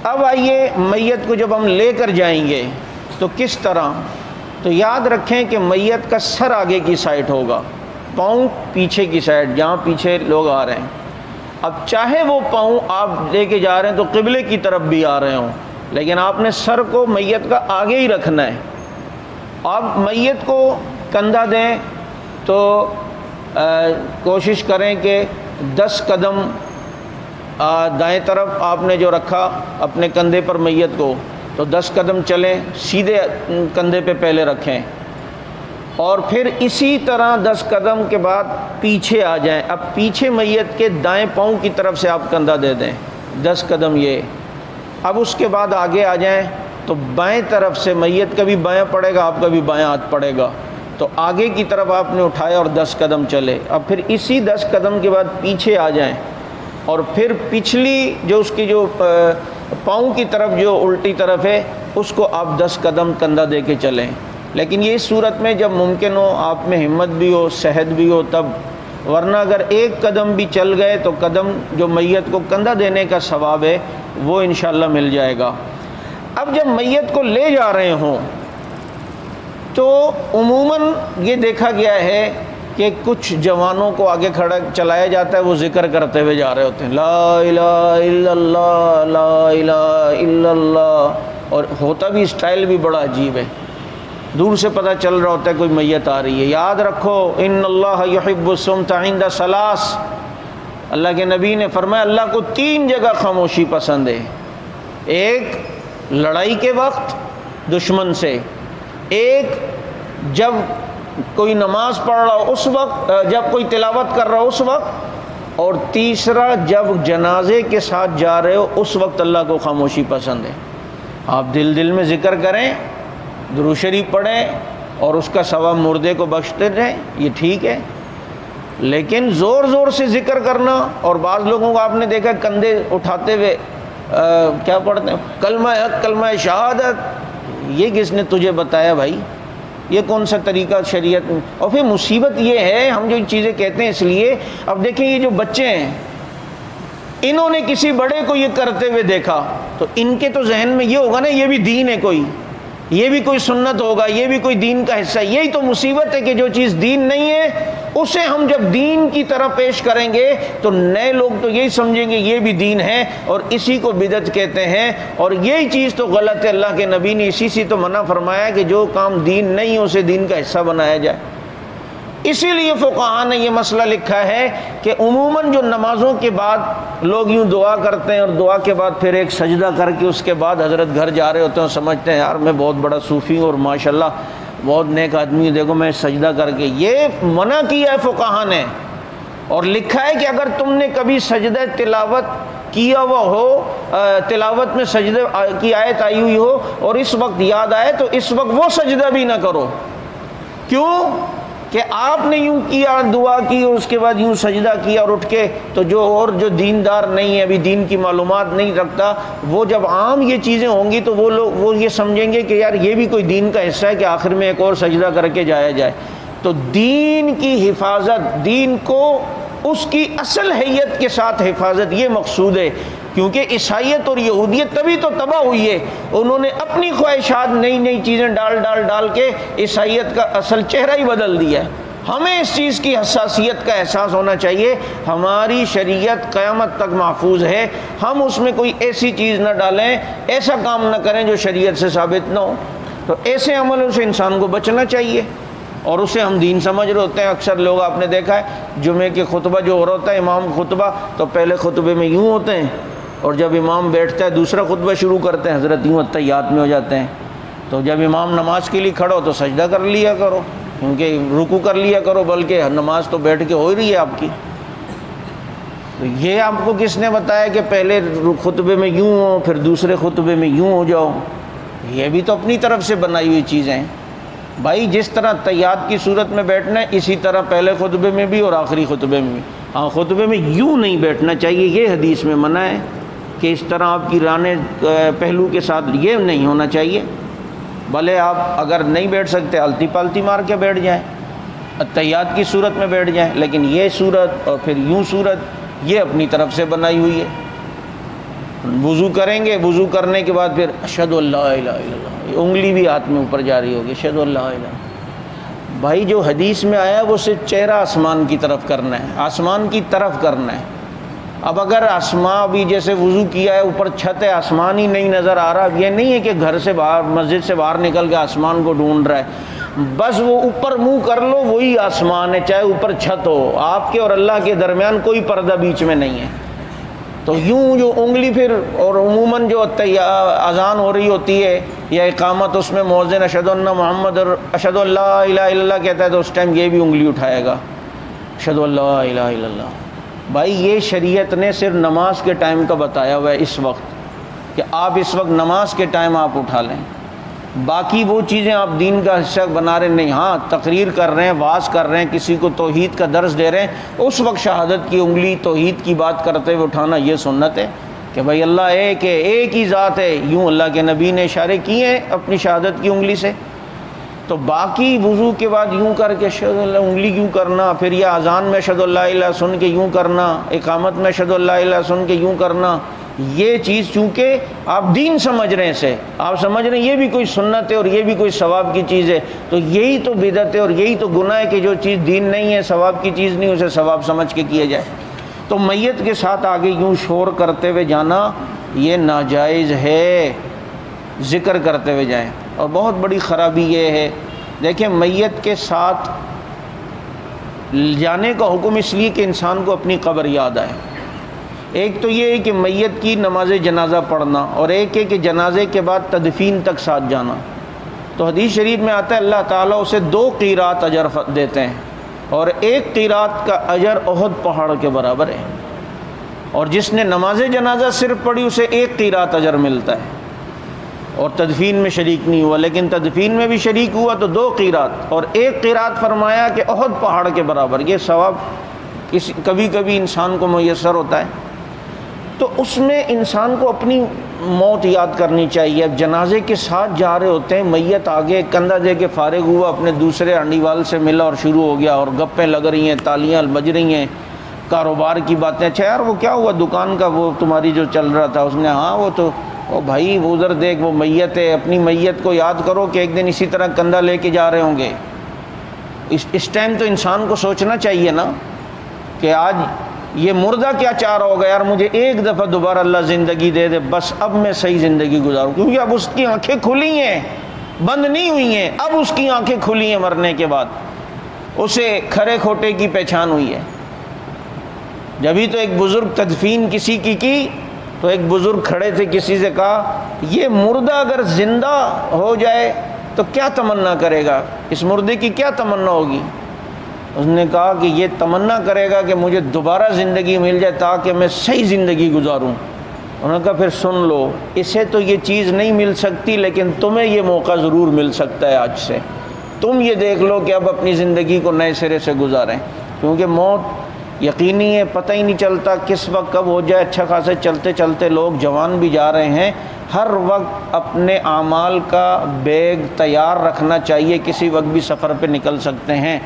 اب آئیے میت کو جب ہم لے کر جائیں گے تو کس طرح؟ تو یاد رکھیں کہ میت کا سر آگے کی سائڈ ہوگا، پاؤں پیچھے کی سائڈ، جہاں پیچھے لوگ آ رہے ہیں۔ اب چاہے وہ پاؤں آپ لے کے جا رہے ہیں تو قبلے کی طرف بھی آ رہے ہوں، لیکن آپ نے سر کو میت کا آگے ہی رکھنا ہے۔ آپ میت کو کندھا دیں تو کوشش کریں کہ 10 قدم دائیں طرف آپ نے جو رکھا اپنے کندھے پر میت کو، تو 10 قدم چلیں، سیدھے کندھے پہ پہلے رکھیں، اور پھر اسی طرح 10 قدم کے بعد پیچھے آ جائیں۔ اب پیچھے میت کے دائیں پاؤں کی طرف سے آپ کندھا دے دیں 10 قدم یہ۔ اب اس کے بعد آگے آ جائیں تو بائیں طرف سے میت کا بھی بایاں پڑے گا، آپ کا بھی بایاں ہاتھ پڑے گا، تو آگے کی طرف آپ نے اٹھایا اور 10 قدم چلے۔ اب پھر اسی 10 قدم کے بعد پیچھے آ جائیں، اور پھر پچھلی جو اس کی جو پاؤں کی طرف جو الٹی طرف ہے اس کو آپ 10 قدم کندھا دے کے چلیں۔ لیکن یہ صورت میں جب ممکن ہو، آپ میں ہمت بھی ہو، صحت بھی ہو تب، ورنہ اگر 1 قدم بھی چل گئے تو قدم جو میت کو کندھا دینے کا ثواب ہے وہ انشاءاللہ مل جائے گا۔ اب جب میت کو لے جا رہے ہوں تو عموماً یہ دیکھا گیا ہے کہ کچھ جوانوں کو آگے کھڑا چلایا جاتا ہے، وہ ذکر کرتے ہوئے جا رہے ہوتے ہیں، لا الہ الا اللہ، لا الہ الا اللہ، اور ہوتا بھی اسٹائل بھی بڑا عجیب ہے، دور سے پتہ چل رہا ہوتا ہے کوئی میت آ رہی ہے۔ یاد رکھو ان اللہ یحب الصمت عند ثلاث، اللہ کے نبی نے فرمایا اللہ کو 3 جگہ خاموشی پسند ہے، ایک لڑائی کے وقت دشمن سے، ایک جب کوئی نماز پڑھ رہا ہو اس وقت، جب کوئی تلاوت کر رہا ہو اس وقت، اور تیسرا جب جنازے کے ساتھ جا رہے ہو اس وقت اللہ کو خاموشی پسند ہے۔ آپ دل میں ذکر کریں، درود شریف پڑھیں اور اس کا ثواب مردے کو بخشتے رہیں، یہ ٹھیک ہے، لیکن زور سے ذکر کرنا، اور بعض لوگوں کو آپ نے دیکھا کندھے اٹھاتے ہوئے کیا پڑھتے ہیں، کلمہ حق، کلمہ شہادت، یہ کس نے تجھے بتایا بھائی؟ یہ کون سا طریقہ شریعت میں؟ اور پھر مصیبت یہ ہے، ہم جو چیزیں کہتے ہیں اس لیے، اب دیکھیں یہ جو بچے ہیں انہوں نے کسی بڑے کو یہ کرتے ہوئے دیکھا تو ان کے تو ذہن میں یہ ہوگا نا یہ بھی دین ہے، کوئی یہ بھی کوئی سنت ہوگا، یہ بھی کوئی دین کا حصہ ہے۔ یہی تو مصیبت ہے کہ جو چیز دین نہیں ہے اسے ہم جب دین کی طرح پیش کریں گے تو نئے لوگ تو یہی سمجھیں گے یہ بھی دین ہے، اور اسی کو بدعت کہتے ہیں، اور یہی چیز تو غلط ہے۔ اللہ کے نبی نے اسی سے تو منع فرمایا کہ جو کام دین نہیں ہے اسے دین کا حصہ بنایا جائے۔ اسی لیے فقہاء نے یہ مسئلہ لکھا ہے کہ عموماً جو نمازوں کے بعد لوگ یوں دعا کرتے ہیں اور دعا کے بعد پھر ایک سجدہ کر کے اس کے بعد حضرت گھر جا رہے ہوتے ہیں، سمجھتے ہیں یار میں بہت بڑا صوفی ہوں اور ماشاءاللہ بہت نیک آدمی، دیکھو میں سجدہ کر کے، یہ منع کیا ہے فقہاء نے، اور لکھا ہے کہ اگر تم نے کبھی سجدہ تلاوت کیا ہوا ہو، تلاوت میں سجدے کی آیت آئی ہوئی ہو اور اس وقت یاد آئے تو اس وقت وہ سجدہ بھی نہ کرو۔ کیوں کہ آپ نے یوں کیا، دعا کی اور اس کے بعد یوں سجدہ کیا اور اٹھ کے، تو جو دیندار نہیں ہے، ابھی دین کی معلومات نہیں رکھتا، وہ جب عام یہ چیزیں ہوں گی تو وہ یہ سمجھیں گے کہ یار یہ بھی کوئی دین کا حصہ ہے کہ آخر میں ایک اور سجدہ کر کے جایا جائے۔ تو دین کی حفاظت، دین کو اس کی اصل حیت کے ساتھ حفاظت، یہ مقصود ہے، کیونکہ عیسائیت اور یہودیت تبھی تو تباہ ہوئی ہے، انہوں نے اپنی خواہشات نئی چیزیں ڈال کے عیسائیت کا اصل چہرہ ہی بدل دیا ہے۔ ہمیں اس چیز کی حساسیت کا احساس ہونا چاہیے، ہماری شریعت قیامت تک محفوظ ہے، ہم اس میں کوئی ایسی چیز نہ ڈالیں، ایسا کام نہ کریں جو شریعت سے ثابت نہ ہو، تو ایسے عملوں سے انسان کو بچنا چاہیے، اور اسے ہم دین سمجھ رہے ہوتے ہیں۔ اکثر لوگ آپ نے دیکھا ہے جمعے کے خطبہ جو ہو رہا ہوتا ہے، امام خطبہ، تو پہلے خطبے میں یوں ہوتے ہیں، اور جب امام بیٹھتا ہے دوسرا خطبہ شروع کرتے ہیں حضرت یوں اتحیات میں ہو جاتے ہیں۔ تو جب امام نماز کے لیے کھڑا ہو تو سجدہ کر لیا کرو، کیونکہ رکوع کر لیا کرو، بلکہ نماز تو بیٹھ کے ہو ہی رہی ہے آپ کی۔ تو یہ آپ کو کس نے بتایا کہ پہلے خطبے میں یوں ہو پھر دوسرے خطبے میں یوں ہو جاؤ؟ یہ بھی تو اپنی طرف سے بنائی ہوئی چیزیں ہیں بھائی۔ جس طرح تحیات کی صورت میں بیٹھنا ہے اسی طرح پہلے خطبے میں بھی اور آخری خطبے میں بھی۔ ہاں خطبے میں یوں نہیں بیٹھنا چاہیے، یہ حدیث میں منع ہے کہ اس طرح آپ کی رانے پہلو کے ساتھ یہ نہیں ہونا چاہیے۔ بھلے آپ اگر نہیں بیٹھ سکتے التی پالتی مار کے بیٹھ جائیں، تحیات کی صورت میں بیٹھ جائیں، لیکن یہ صورت اور پھر یوں صورت یہ اپنی طرف سے بنائی ہوئی ہے۔ وضو کریں گے، وضو کرنے کے بعد پھر اشہد ان لا الہ الا اللہ، یہ انگلی بھی ہاتھ میں اوپر جاری ہوگی، اشہد ان لا الہ۔ بھائی جو حدیث میں آیا وہ صرف چہرہ آسمان کی طرف کرنا ہے، آسمان کی طرف کرنا ہے۔ اب اگر آسمان بھی جیسے وضو کیا ہے، اوپر چھت ہے، آسمان ہی نہیں نظر آ رہا، یہ نہیں ہے کہ گھر سے باہر، مسجد سے باہر نکل کے آسمان کو ڈھونڈ رہا ہے، بس وہ اوپر منہ کر لو وہی آسمان ہے، چاہے اوپر چھت ہو، آپ کے اور اللہ کے درمیان کوئی پردہ بیچ میں نہیں ہے۔ تو یوں جو انگلی پھر، اور عموماً جو اذان ہو رہی ہوتی ہے یا اقامت، اس میں مؤذن اشہد ان محمد اور اشہد ان لا الہ الا اللہ کہتا ہے، تو اس ٹائم یہ بھی انگلی اٹھائے گا، اشہد ان لا الہ الا اللہ۔ بھائی یہ شریعت نے صرف نماز کے ٹائم کا بتایا ہوا ہے، اس وقت کہ آپ اس وقت نماز کے ٹائم آپ اٹھا لیں، باقی وہ چیزیں آپ دین کا حصہ بنا رہے نہیں۔ ہاں تقریر کر رہے ہیں، واعظ کر رہے ہیں، کسی کو توحید کا درس دے رہے ہیں، اس وقت شہادت کی انگلی توحید کی بات کرتے ہوئے اٹھانا یہ سنت ہے کہ بھائی اللہ ایک ہے، ایک ہی ذات ہے، یوں اللہ کے نبی نے اشارے کیے ہیں اپنی شہادت کی انگلی سے۔ تو باقی وضو کے بعد یوں کر کے اشہد اللہ انگلی کیوں کرنا، پھر یہ اذان میں اشہد اللہ الہ سن کے یوں کرنا، اقامت میں اشہد اللہ الہ سن کے یوں کرنا، یہ چیز چونکہ آپ دین سمجھ رہے ہیں، سے آپ سمجھ رہے ہیں یہ بھی کوئی سنت ہے اور یہ بھی کوئی ثواب کی چیز ہے، تو یہی تو بدعت ہے اور یہی تو گناہ ہے کہ جو چیز دین نہیں ہے، ثواب کی چیز نہیں، اسے ثواب سمجھ کے کیا جائے۔ تو میت کے ساتھ آگے یوں شور کرتے ہوئے جانا یہ ناجائز ہے، ذکر کرتے ہوئے جائیں۔ اور بہت بڑی خرابی یہ ہے، دیکھیں میت کے ساتھ جانے کا حکم اس لیے کہ انسان کو اپنی قبر یاد آئے۔ ایک تو یہ ہے کہ میت کی نماز جنازہ پڑھنا، اور ایک ہے کہ جنازے کے بعد تدفین تک ساتھ جانا۔ تو حدیث شریف میں آتا ہے اللہ تعالیٰ اسے 2 قیرات اجر دیتے ہیں، اور 1 قیرات کا اجر احد پہاڑ کے برابر ہے، اور جس نے نماز جنازہ صرف پڑھی اسے 1 قیرات اجر ملتا ہے، اور تدفین میں شریک نہیں ہوا، لیکن تدفین میں بھی شریک ہوا تو 2 قیرات، اور 1 قیرات فرمایا کہ احد پہاڑ کے برابر۔ یہ ثواب کبھی کبھی انسان کو میسر ہوتا ہے، تو اس میں انسان کو اپنی موت یاد کرنی چاہیے۔ اب جنازے کے ساتھ جا رہے ہوتے ہیں، میت آگے کندھا دے کے فارغ ہوا، اپنے دوسرے ہنڈی وال سے ملا اور شروع ہو گیا، اور گپیں لگ رہی ہیں، تالیاں بج رہی ہیں، کاروبار کی باتیں، اچھا یار وہ کیا ہوا دکان کا، وہ تمہاری جو چل رہا تھا، اس نے ہاں وہ تو او بھائی وہ ادھر دیکھ وہ میت ہے، اپنی میت کو یاد کرو کہ ایک دن اسی طرح کندھا لے کے جا رہے ہوں گے۔ اس ٹائم تو انسان کو سوچنا چاہیے نا کہ آج یہ مردہ کیا چاہ رہا ہوگا، یار مجھے ایک دفعہ دوبارہ اللہ زندگی دے دے، بس اب میں صحیح زندگی گزاروں، کیونکہ اب اس کی آنکھیں کھلی ہیں، بند نہیں ہوئی ہیں، اب اس کی آنکھیں کھلی ہیں، مرنے کے بعد اسے کھرے کھوٹے کی پہچان ہوئی ہے۔ جبھی تو ایک بزرگ تدفین کسی کی تو ایک بزرگ کھڑے تھے، کسی سے کہا یہ مردہ اگر زندہ ہو جائے تو کیا تمنا کرے گا، اس مردے کی کیا تمنا ہوگی؟ اس نے کہا کہ یہ تمنا کرے گا کہ مجھے دوبارہ زندگی مل جائے تاکہ میں صحیح زندگی گزاروں۔ انہوں نے کہا پھر سن لو، اسے تو یہ چیز نہیں مل سکتی، لیکن تمہیں یہ موقع ضرور مل سکتا ہے آج سے، تم یہ دیکھ لو کہ اب اپنی زندگی کو نئے سرے سے گزاریں، کیونکہ موت یقینی ہے، پتہ ہی نہیں چلتا کس وقت کب ہو جائے۔ اچھا خاصے چلتے چلتے لوگ جوان بھی جا رہے ہیں، ہر وقت اپنے اعمال کا بیگ تیار رکھنا چاہیے، کسی وقت بھی سفر پہ نکل سکتے ہیں۔